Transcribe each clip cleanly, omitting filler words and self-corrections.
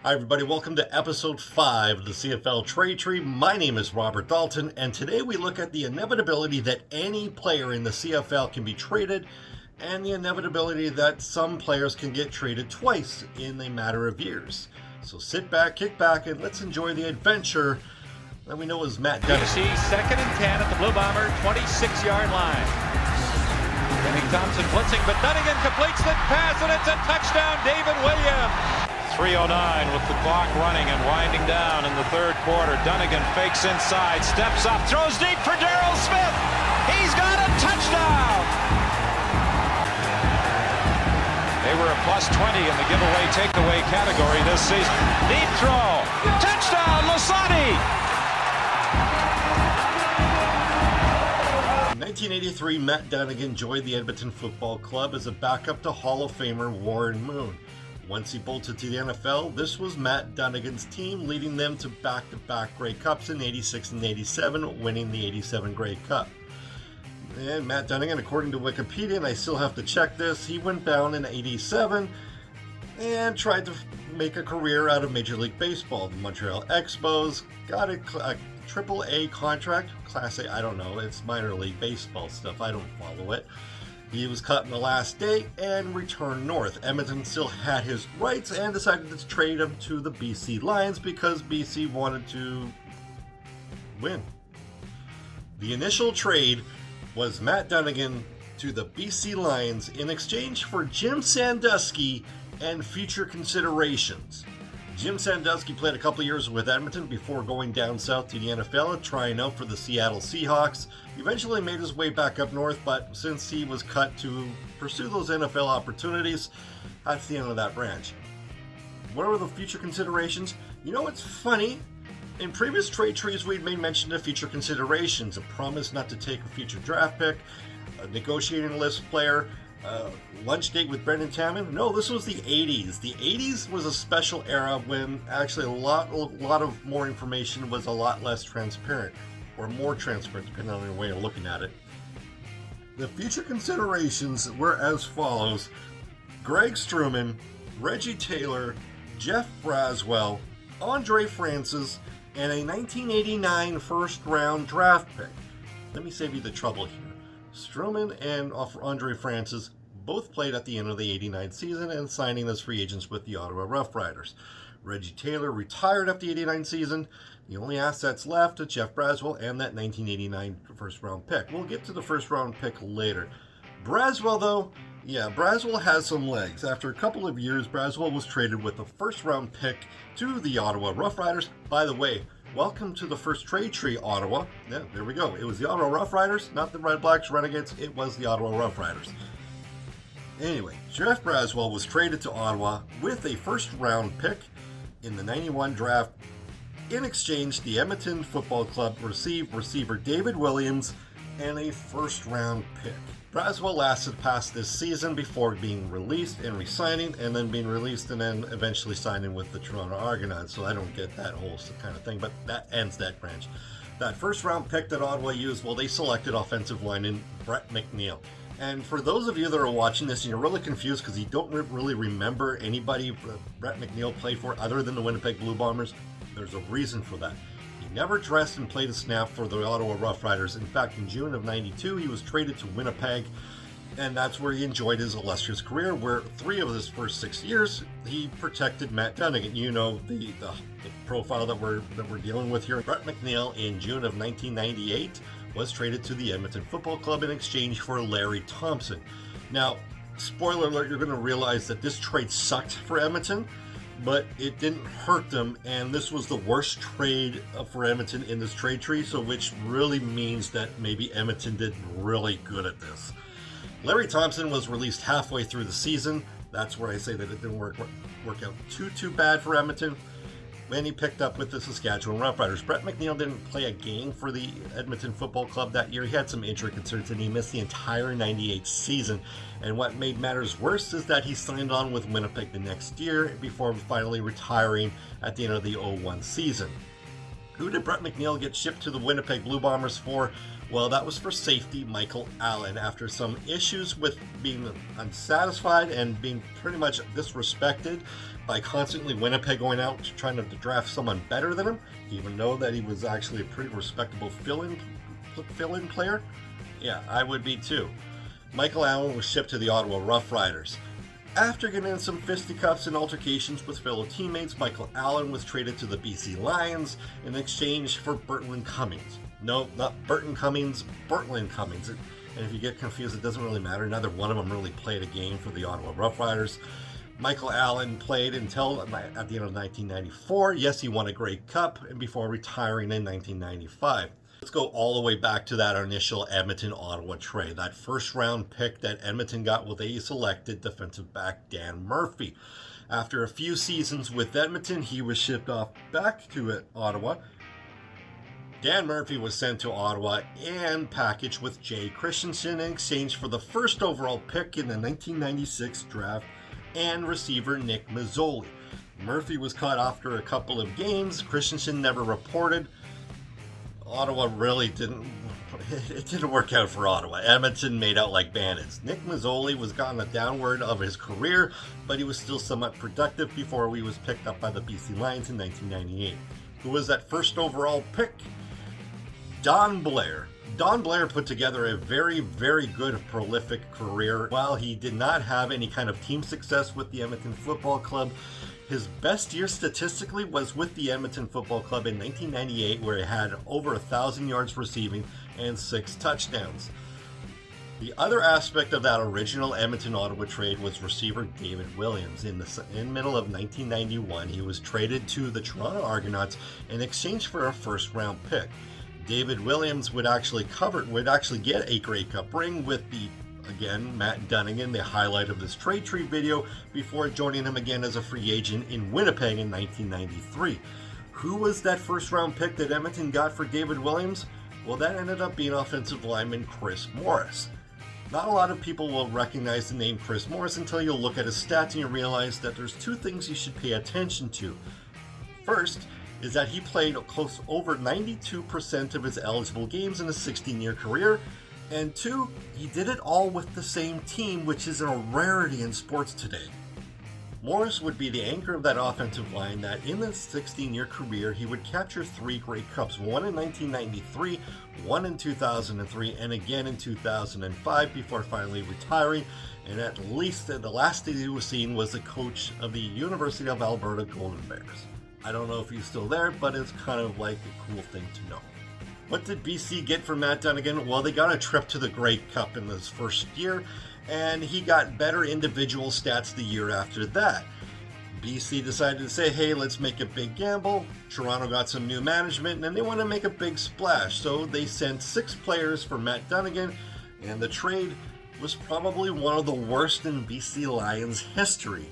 Hi everybody, welcome to episode 5 of the CFL Trade Tree. My name is Robert Dalton, and today we look at the inevitability that any player in the CFL can be traded, and the inevitability that some players can get traded twice in a matter of years. So sit back, kick back, and let's enjoy the adventure that we know is Matt Dunnigan. You see 2nd and 10 at the Blue Bomber 26-yard line. Kenny Thompson blitzing, but Dunnigan completes the pass, and it's a touchdown, David Williams. 3:09 with the clock running and winding down in the third quarter. Dunnigan fakes inside, steps up, throws deep for Darrell Smith. He's got a touchdown. They were a plus 20 in the giveaway takeaway category this season. Deep throw, touchdown, Lasani. In 1983, Matt Dunnigan joined the Edmonton Football Club as a backup to Hall of Famer Warren Moon. Once he bolted to the NFL, this was Matt Dunnigan's team, leading them to back-to-back Grey Cups in 86 and 87, winning the 87 Grey Cup. And Matt Dunnigan, according to Wikipedia, and I still have to check this, he went down in 87 and tried to make a career out of Major League Baseball. The Montreal Expos got a AAA contract, Class A, I don't know, it's minor league baseball stuff, I don't follow it. He was cut in the last day and returned north. Edmonton still had his rights and decided to trade him to the BC Lions because BC wanted to win. The initial trade was Matt Dunnigan to the BC Lions in exchange for Jim Sandusky and future considerations. Jim Sandusky played a couple of years with Edmonton before going down south to the NFL and trying out for the Seattle Seahawks. He eventually made his way back up north, but since he was cut to pursue those NFL opportunities, that's the end of that branch. What are the future considerations? You know, it's funny. In previous trade trees, we'd made mention of future considerations, a promise not to take a future draft pick, a negotiating list player, lunch date with Brendan Taman. No, this was the 80s. The 80s was a special era when actually a lot of more information was a lot less transparent, or more transparent, depending on your way of looking at it. The future considerations were as follows: Greg Struman, Reggie Taylor, Jeff Braswell, Andre Francis, and a 1989 first-round draft pick. Let me save you the trouble here. Struman and Andre Francis both played at the end of the 89 season and signing as free agents with the Ottawa Rough Riders. Reggie Taylor retired after the 89 season. The only assets left are Jeff Braswell and that 1989 first-round pick. We'll get to the first-round pick later. Braswell, though, Braswell has some legs. After a couple of years, Braswell was traded with a first-round pick to the Ottawa Rough Riders. By the way, welcome to the first trade tree, Ottawa. Yeah, there we go. It was the Ottawa Rough Riders, not the Red Blacks Renegades. It was the Ottawa Rough Riders. Anyway, Jeff Braswell was traded to Ottawa with a first-round pick in the 91 draft. In exchange, the Edmonton Football Club received receiver David Williams and a first-round pick. Braswell lasted past this season before being released and re-signing, and then being released and then eventually signing with the Toronto Argonauts. So I don't get that whole kind of thing, but that ends that branch. That first-round pick that Ottawa used, well, they selected offensive lineman Brett McNeil. And for those of you that are watching this and you're really confused because you don't really remember anybody Brett McNeil played for other than the Winnipeg Blue Bombers, there's a reason for that. He never dressed and played a snap for the Ottawa Rough Riders. In fact, in June of 92, he was traded to Winnipeg, and that's where he enjoyed his illustrious career, where 3 of his first 6 years, he protected Matt Dunnigan. You know the profile that we're dealing with here. Brett McNeil, in June of 1998, was traded to the Edmonton Football Club in exchange for Larry Thompson. Now, spoiler alert, you're going to realize that this trade sucked for Edmonton, but it didn't hurt them, and this was the worst trade for Edmonton in this trade tree, so which really means that maybe Edmonton did really good at this. Larry Thompson was released halfway through the season. That's where I say that it didn't work out too bad for Edmonton. When he picked up with the Saskatchewan Roughriders. Brett McNeil didn't play a game for the Edmonton Football Club that year. He had some injury concerns and he missed the entire 98 season. And what made matters worse is that he signed on with Winnipeg the next year before finally retiring at the end of the 01 season. Who did Brett McNeil get shipped to the Winnipeg Blue Bombers for? Well, that was for safety Michael Allen after some issues with being unsatisfied and being pretty much disrespected by constantly Winnipeg going out trying to draft someone better than him, even though that he was actually a pretty respectable fill-in player. Yeah, I would be too. Michael Allen was shipped to the Ottawa Rough Riders. After getting in some fisticuffs and altercations with fellow teammates, Michael Allen was traded to the BC Lions in exchange for Bertland Cummings. No, not Burton Cummings, Bertland Cummings. And if you get confused, it doesn't really matter. Neither one of them really played a game for the Ottawa Rough Riders. Michael Allen played until at the end of 1994. Yes, he won a Grey Cup and before retiring in 1995. Let's go all the way back to that initial Edmonton-Ottawa trade. That first-round pick that Edmonton got with a selected defensive back Dan Murphy. After a few seasons with Edmonton, he was shipped off back to Ottawa. Dan Murphy was sent to Ottawa and packaged with Jay Christensen in exchange for the first overall pick in the 1996 draft and receiver Nick Mazzoli. Murphy was cut after a couple of games. Christensen never reported. Ottawa really didn't work out for Ottawa. Edmonton made out like bandits. Nick Mazzoli was on the downward of his career, but he was still somewhat productive before he was picked up by the BC Lions in 1998. Who was that first overall pick? Don Blair. Don Blair put together a very, very good, prolific career. While he did not have any kind of team success with the Edmonton Football Club, his best year statistically was with the Edmonton Football Club in 1998, where he had over 1,000 yards receiving and 6 touchdowns. The other aspect of that original Edmonton-Ottawa trade was receiver David Williams. In middle of 1991, he was traded to the Toronto Argonauts in exchange for a first-round pick. David Williams would actually get a Grey Cup ring with again, Matt Dunnigan, the highlight of this trade tree video, before joining him again as a free agent in Winnipeg in 1993. Who was that first round pick that Edmonton got for David Williams? Well, that ended up being offensive lineman Chris Morris. Not a lot of people will recognize the name Chris Morris until you look at his stats and you realize that there's 2 things you should pay attention to. First is that he played close over 92% of his eligible games in a 16-year career. And 2, he did it all with the same team, which is a rarity in sports today. Morris would be the anchor of that offensive line that in his 16-year career, he would capture 3 Grey Cups, one in 1993, one in 2003, and again in 2005 before finally retiring. And at least the last thing he was seen was the coach of the University of Alberta Golden Bears. I don't know if he's still there, but it's kind of like a cool thing to know. What did BC get from Matt Dunnigan? Well, they got a trip to the Grey Cup in his first year, and he got better individual stats the year after that. BC decided to say, hey, let's make a big gamble. Toronto got some new management, and they want to make a big splash. So they sent 6 players for Matt Dunnigan, and the trade was probably one of the worst in BC Lions history.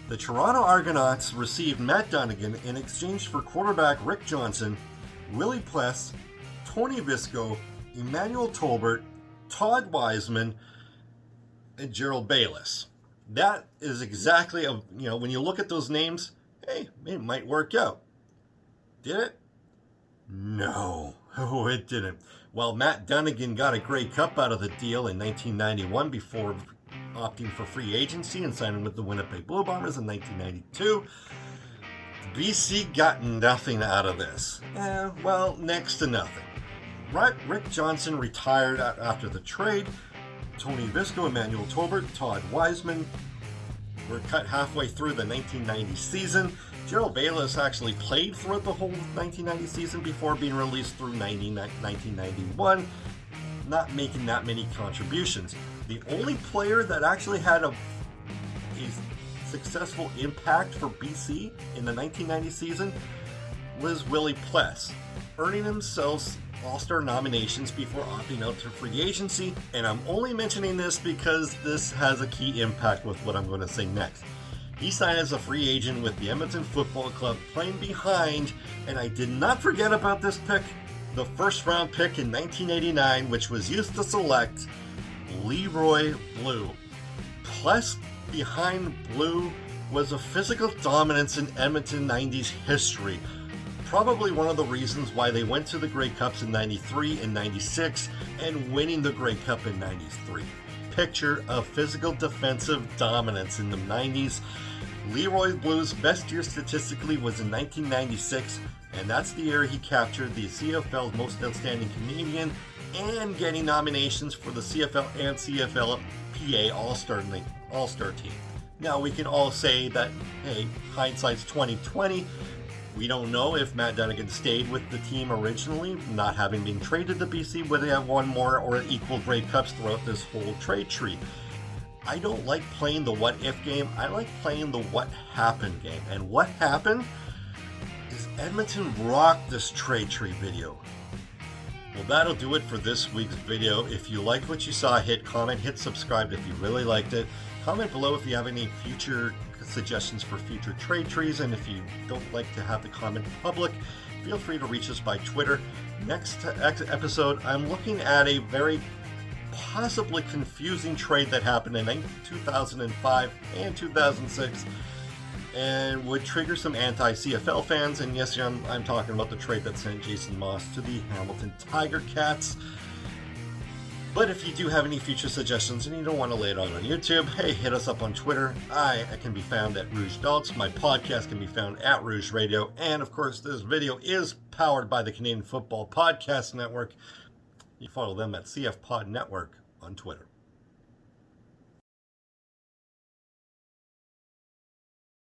The Toronto Argonauts received Matt Dunnigan in exchange for quarterback Rick Johnson, Willie Pless, Tony Visco, Emmanuel Tolbert, Todd Wiseman, and Gerald Bayless. That is exactly, when you look at those names, hey, it might work out. Did it? No, it didn't. While Matt Dunnigan got a Grey Cup out of the deal in 1991 before opting for free agency and signing with the Winnipeg Blue Bombers in 1992, BC got nothing out of this. Next to nothing. Rick Johnson retired after the trade. Tony Visco, Emmanuel Tolbert, Todd Wiseman were cut halfway through the 1990 season. Gerald Bayless actually played throughout the whole 1990 season before being released through 1991, not making that many contributions. The only player that actually had a successful impact for BC in the 1990 season was Willie Pless, earning himself All-Star nominations before opting out to free agency, and I'm only mentioning this because this has a key impact with what I'm going to say next. He signed as a free agent with the Edmonton Football Club, playing behind, and I did not forget about this pick, the first round pick in 1989, which was used to select Leroy Blue. Plus, behind Blue was a physical dominance in Edmonton 90s history. Probably one of the reasons why they went to the Grey Cups in 93 and 96 and winning the Grey Cup in 93. Picture of physical defensive dominance in the 90s. Leroy Blue's best year statistically was in 1996, and that's the year he captured the CFL's Most Outstanding Canadian and getting nominations for the CFL and CFLPA All-Star team. Now we can all say that, hey, hindsight's 2020. We don't know if Matt Dunigan stayed with the team originally, not having been traded to BC, would they have won more or equal Grey Cups throughout this whole trade tree. I don't like playing the what if game, I like playing the what happened game. And what happened is Edmonton rocked this trade tree video. Well, that'll do it for this week's video. If you liked what you saw, hit comment, hit subscribe if you really liked it. Comment below if you have any future suggestions for future trade trees, and if you don't like to have the comment public, feel free to reach us by Twitter. Next episode, I'm looking at a very possibly confusing trade that happened in 2005 and 2006 and would trigger some anti-CFL fans. And yes, I'm talking about the trade that sent Jason Moss to the Hamilton Tiger Cats. But if you do have any future suggestions and you don't want to lay it out on YouTube, hey, hit us up on Twitter. I can be found at Rouge Daltz. My podcast can be found at Rouge Radio. And of course, this video is powered by the Canadian Football Podcast Network. You follow them at CF Pod Network on Twitter.